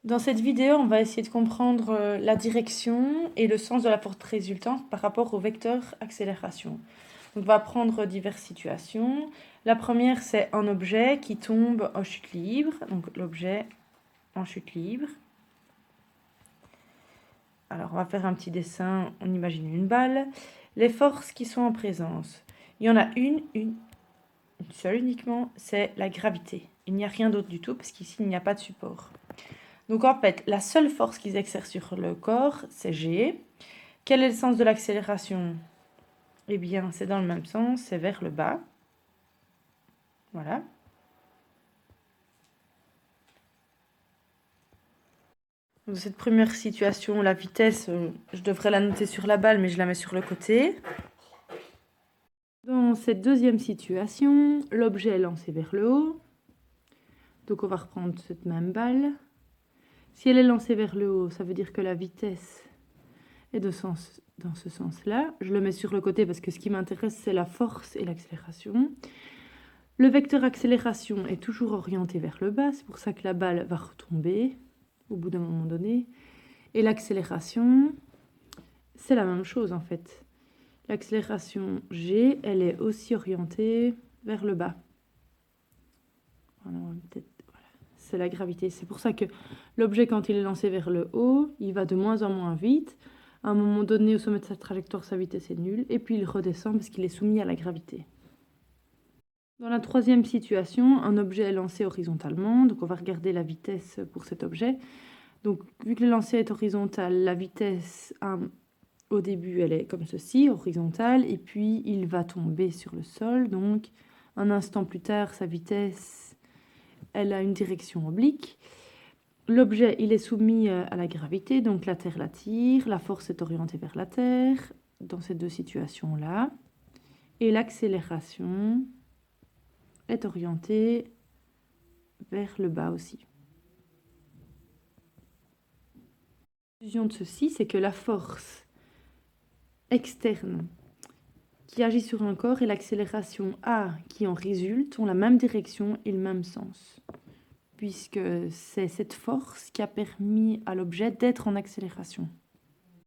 Dans cette vidéo, on va essayer de comprendre la direction et le sens de la force résultante par rapport au vecteur accélération. Donc, on va prendre diverses situations. La première, c'est un objet qui tombe en chute libre. Donc, l'objet en chute libre. Alors, on va faire un petit dessin. On imagine une balle. Les forces qui sont en présence. Il y en a une seule uniquement, c'est la gravité. Il n'y a rien d'autre du tout parce qu'ici, il n'y a pas de support. Donc en fait, la seule force qu'ils exercent sur le corps, c'est G. Quel est le sens de l'accélération? Eh bien, c'est dans le même sens, c'est vers le bas. Voilà. Dans cette première situation, la vitesse, je devrais la noter sur la balle, mais je la mets sur le côté. Dans cette deuxième situation, l'objet est lancé vers le haut. Donc on va reprendre cette même balle. Si elle est lancée vers le haut, ça veut dire que la vitesse est dans ce sens-là. Je le mets sur le côté parce que ce qui m'intéresse, c'est la force et l'accélération. Le vecteur accélération est toujours orienté vers le bas, c'est pour ça que la balle va retomber au bout d'un moment donné. Et l'accélération, c'est la même chose en fait. L'accélération G, elle est aussi orientée vers le bas. Voilà, c'est la gravité. C'est pour ça que l'objet, quand il est lancé vers le haut, il va de moins en moins vite. À un moment donné, au sommet de sa trajectoire, sa vitesse est nulle. Et puis il redescend parce qu'il est soumis à la gravité. Dans la troisième situation, un objet est lancé horizontalement. Donc on va regarder la vitesse pour cet objet. Donc vu que le lancer est horizontal, la vitesse au début, elle est comme ceci, horizontale. Et puis il va tomber sur le sol. Donc un instant plus tard, sa vitesse, elle a une direction oblique. L'objet, il est soumis à la gravité, donc la Terre l'attire, la force est orientée vers la Terre, dans ces deux situations-là. Et l'accélération est orientée vers le bas aussi. La conclusion de ceci, c'est que la force externe qui agit sur un corps et l'accélération A qui en résulte ont la même direction et le même sens, puisque c'est cette force qui a permis à l'objet d'être en accélération.